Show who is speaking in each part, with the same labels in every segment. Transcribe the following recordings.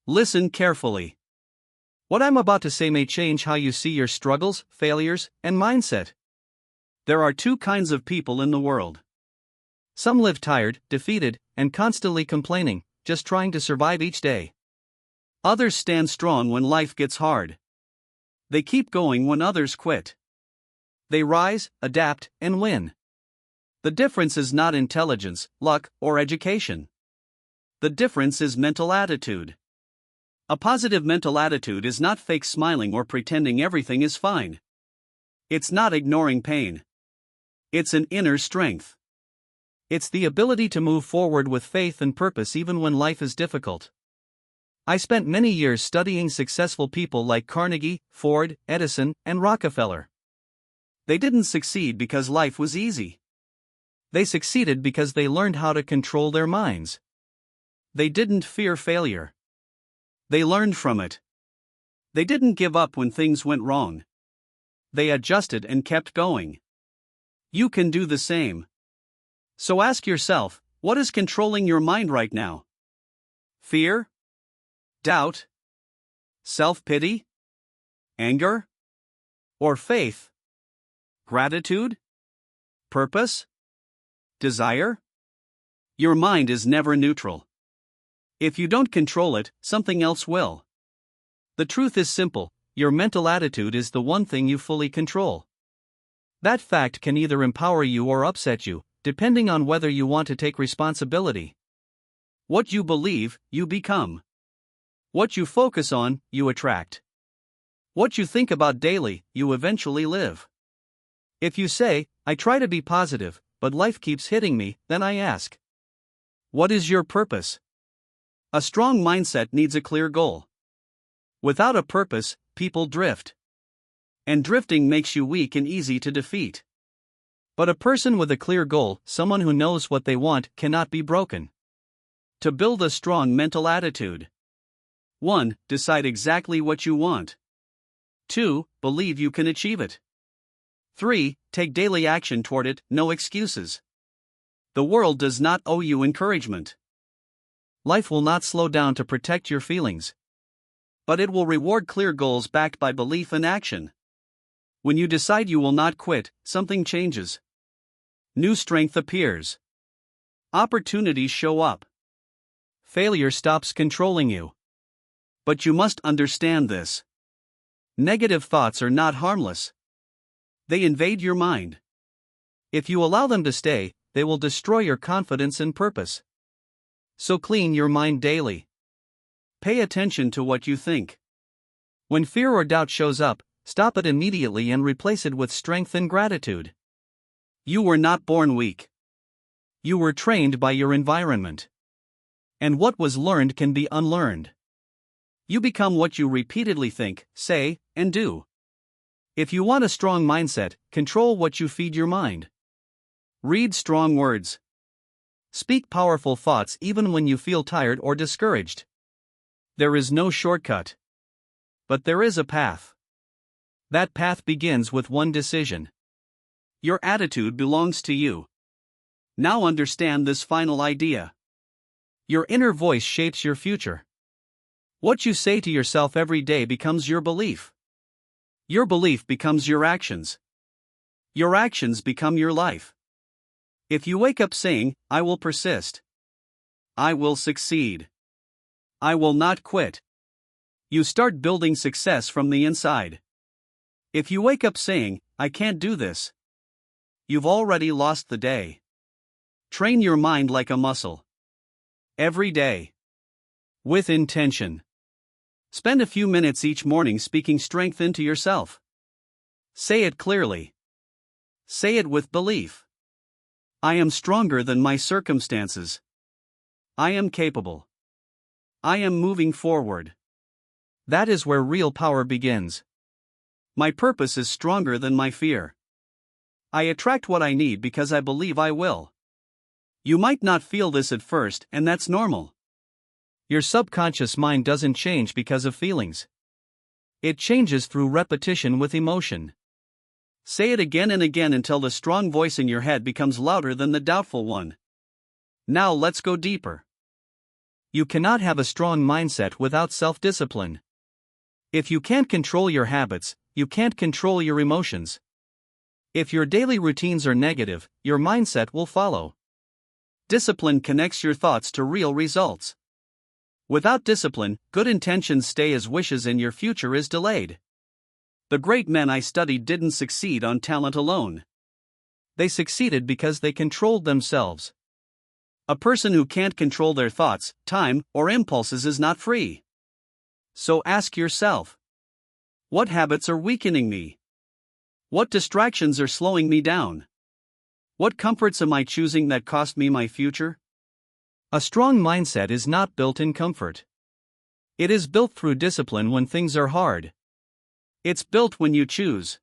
Speaker 1: Listen carefully. What I'm about to say may change how you see your struggles, failures, and mindset. There are two kinds of people in the world. Some live tired, defeated, and constantly complaining, just trying to survive each day. Others stand strong when life gets hard. They keep going when others quit. They rise, adapt, and win. The difference is not intelligence, luck, or education. The difference is mental attitude. A positive mental attitude is not fake smiling or pretending everything is fine. It's not ignoring pain. It's an inner strength. It's the ability to move forward with faith and purpose even when life is difficult. I spent many years studying successful people like Carnegie, Ford, Edison, and Rockefeller. They didn't succeed because life was easy. They succeeded because they learned how to control their minds. They didn't fear failure. They learned from it. They didn't give up when things went wrong. They adjusted and kept going. You can do the same. So ask yourself, what is controlling your mind right now? Fear? Doubt? Self-pity? Anger? Or faith? Gratitude? Purpose? Desire? Your mind is never neutral. If you don't control it, something else will. The truth is simple, your mental attitude is the one thing you fully control. That fact can either empower you or upset you, depending on whether you want to take responsibility. What you believe, you become. What you focus on, you attract. What you think about daily, you eventually live. If you say, I try to be positive, but life keeps hitting me, then I ask, what is your purpose? A strong mindset needs a clear goal. Without a purpose, people drift. And drifting makes you weak and easy to defeat. But a person with a clear goal, someone who knows what they want, cannot be broken. To build a strong mental attitude. 1. Decide exactly what you want. 2. Believe you can achieve it. 3. Take daily action toward it, no excuses. The world does not owe you encouragement. Life will not slow down to protect your feelings. But it will reward clear goals backed by belief and action. When you decide you will not quit, something changes. New strength appears. Opportunities show up. Failure stops controlling you. But you must understand this. Negative thoughts are not harmless. They invade your mind. If you allow them to stay, they will destroy your confidence and purpose. So clean your mind daily. Pay attention to what you think. When fear or doubt shows up, stop it immediately and replace it with strength and gratitude. You were not born weak. You were trained by your environment. And what was learned can be unlearned. You become what you repeatedly think, say, and do. If you want a strong mindset, control what you feed your mind. Read strong words. Speak powerful thoughts even when you feel tired or discouraged. There is no shortcut. But there is a path. That path begins with one decision. Your attitude belongs to you. Now understand this final idea. Your inner voice shapes your future. What you say to yourself every day becomes your belief. Your belief becomes your actions. Your actions become your life. If you wake up saying, I will persist. I will succeed. I will not quit. You start building success from the inside. If you wake up saying, I can't do this. You've already lost the day. Train your mind like a muscle. Every day. With intention. Spend a few minutes each morning speaking strength into yourself. Say it clearly. Say it with belief. I am stronger than my circumstances. I am capable. I am moving forward. That is where real power begins. My purpose is stronger than my fear. I attract what I need because I believe I will. You might not feel this at first, and that's normal. Your subconscious mind doesn't change because of feelings. It changes through repetition with emotion. Say it again and again until the strong voice in your head becomes louder than the doubtful one. Now let's go deeper. You cannot have a strong mindset without self-discipline. If you can't control your habits, you can't control your emotions. If your daily routines are negative, your mindset will follow. Discipline connects your thoughts to real results. Without discipline, good intentions stay as wishes and your future is delayed. The great men I studied didn't succeed on talent alone. They succeeded because they controlled themselves. A person who can't control their thoughts, time, or impulses is not free. So ask yourself, what habits are weakening me? What distractions are slowing me down? What comforts am I choosing that cost me my future? A strong mindset is not built in comfort. It is built through discipline when things are hard. It's built when you choose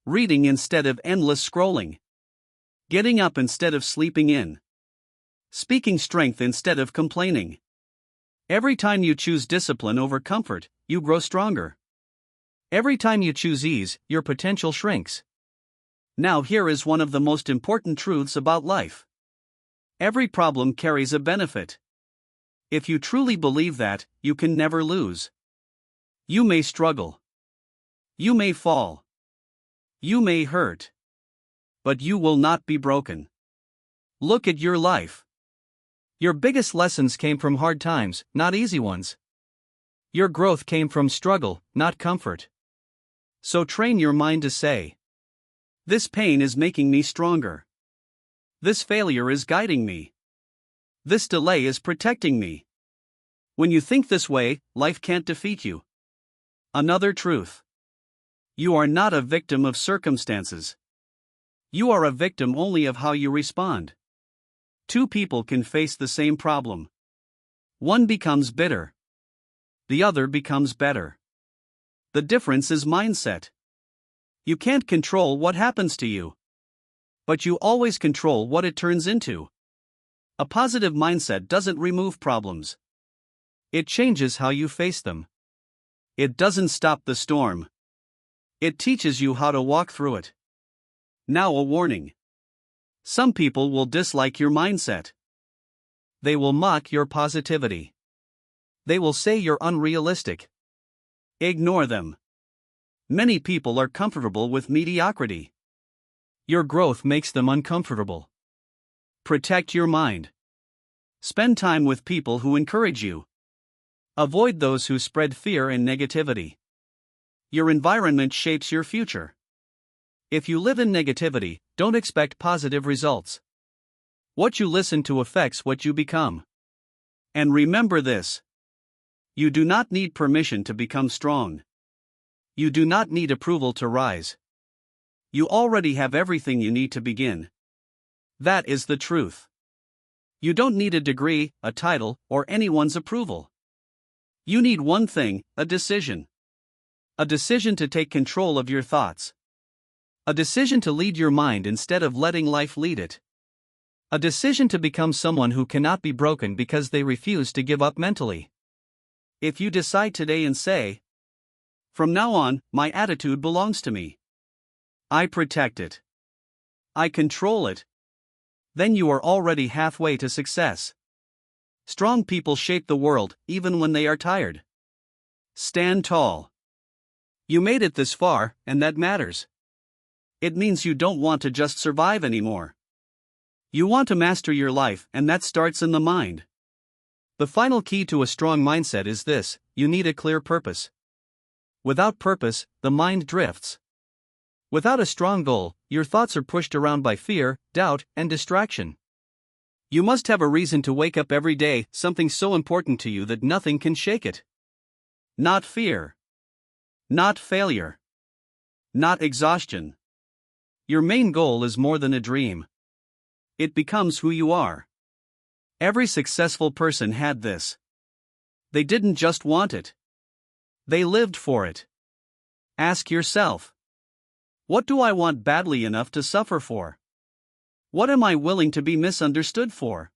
Speaker 1: reading instead of endless scrolling, getting up instead of sleeping in, speaking strength instead of complaining. Every time you choose discipline over comfort, you grow stronger. Every time you choose ease, your potential shrinks. Now here is one of the most important truths about life. Every problem carries a benefit. If you truly believe that, you can never lose. You may struggle. You may fall. You may hurt. But you will not be broken. Look at your life. Your biggest lessons came from hard times, not easy ones. Your growth came from struggle, not comfort. So train your mind to say, this pain is making me stronger. This failure is guiding me. This delay is protecting me. When you think this way, life can't defeat you. Another truth. You are not a victim of circumstances. You are a victim only of how you respond. Two people can face the same problem. One becomes bitter. The other becomes better. The difference is mindset. You can't control what happens to you. But you always control what it turns into. A positive mindset doesn't remove problems. It changes how you face them. It doesn't stop the storm. It teaches you how to walk through it. Now a warning. Some people will dislike your mindset. They will mock your positivity. They will say you're unrealistic. Ignore them. Many people are comfortable with mediocrity. Your growth makes them uncomfortable. Protect your mind. Spend time with people who encourage you. Avoid those who spread fear and negativity. Your environment shapes your future. If you live in negativity, don't expect positive results. What you listen to affects what you become. And remember this. You do not need permission to become strong. You do not need approval to rise. You already have everything you need to begin. That is the truth. You don't need a degree, a title, or anyone's approval. You need one thing, a decision. A decision to take control of your thoughts. A decision to lead your mind instead of letting life lead it. A decision to become someone who cannot be broken because they refuse to give up mentally. If you decide today and say, from now on, my attitude belongs to me. I protect it. I control it. Then you are already halfway to success. Strong people shape the world, even when they are tired. Stand tall. You made it this far, and that matters. It means you don't want to just survive anymore. You want to master your life, and that starts in the mind. The final key to a strong mindset is this: you need a clear purpose. Without purpose, the mind drifts. Without a strong goal, your thoughts are pushed around by fear, doubt, and distraction. You must have a reason to wake up every day, something so important to you that nothing can shake it. Not fear. Not failure. Not exhaustion. Your main goal is more than a dream. It becomes who you are. Every successful person had this. They didn't just want it. They lived for it. Ask yourself, what do I want badly enough to suffer for? What am I willing to be misunderstood for?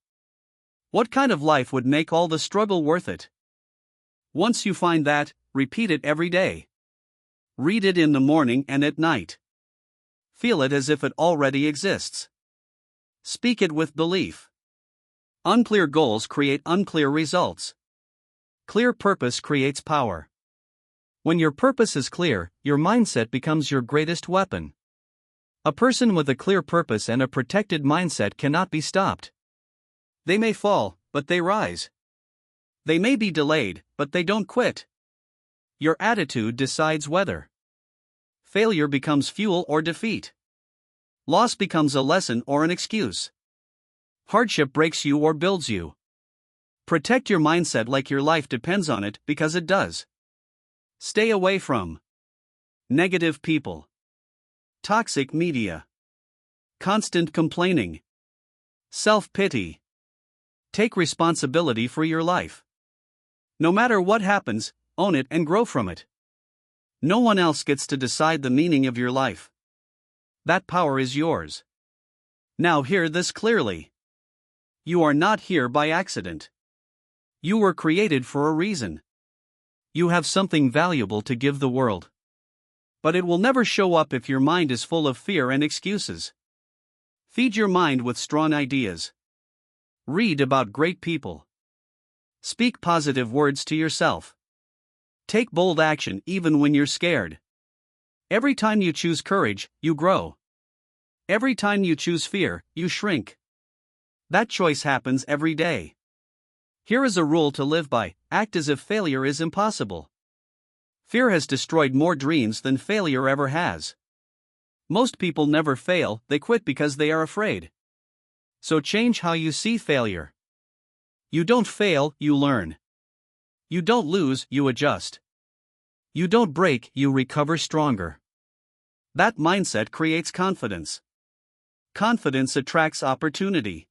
Speaker 1: What kind of life would make all the struggle worth it? Once you find that, repeat it every day. Read it in the morning and at night. Feel it as if it already exists. Speak it with belief. Unclear goals create unclear results. Clear purpose creates power. When your purpose is clear, your mindset becomes your greatest weapon. A person with a clear purpose and a protected mindset cannot be stopped. They may fall, but they rise. They may be delayed, but they don't quit. Your attitude decides whether failure becomes fuel or defeat. Loss becomes a lesson or an excuse. Hardship breaks you or builds you. Protect your mindset like your life depends on it, because it does. Stay away from negative people, toxic media, constant complaining, self-pity. Take responsibility for your life. No matter what happens, own it and grow from it. No one else gets to decide the meaning of your life. That power is yours. Now hear this clearly. You are not here by accident. You were created for a reason. You have something valuable to give the world. But it will never show up if your mind is full of fear and excuses. Feed your mind with strong ideas. Read about great people. Speak positive words to yourself. Take bold action even when you're scared. Every time you choose courage, you grow. Every time you choose fear, you shrink. That choice happens every day. Here is a rule to live by: act as if failure is impossible. Fear has destroyed more dreams than failure ever has. Most people never fail, they quit because they are afraid. So change how you see failure. You don't fail, you learn. You don't lose, you adjust. You don't break, you recover stronger. That mindset creates confidence. Confidence attracts opportunity.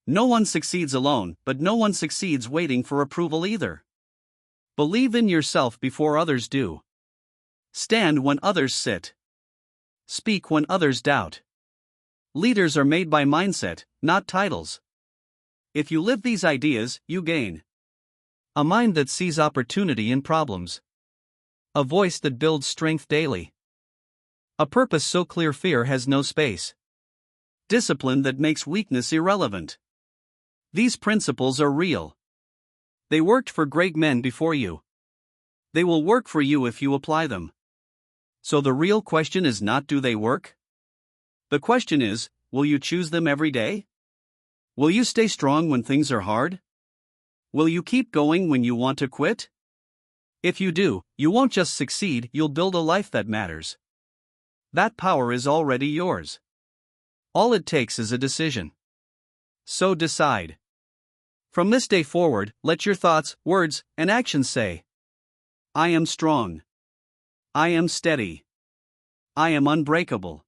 Speaker 1: No one succeeds alone, but no one succeeds waiting for approval either. Believe in yourself before others do. Stand when others sit. Speak when others doubt. Leaders are made by mindset, not titles. If you live these ideas, you gain a mind that sees opportunity in problems, a voice that builds strength daily, a purpose so clear fear has no space, discipline that makes weakness irrelevant. These principles are real. They worked for great men before you. They will work for you if you apply them. So the real question is not, do they work? The question is, will you choose them every day? Will you stay strong when things are hard? Will you keep going when you want to quit? If you do, you won't just succeed, you'll build a life that matters. That power is already yours. All it takes is a decision. So decide. From this day forward, let your thoughts, words, and actions say, I am strong. I am steady. I am unbreakable.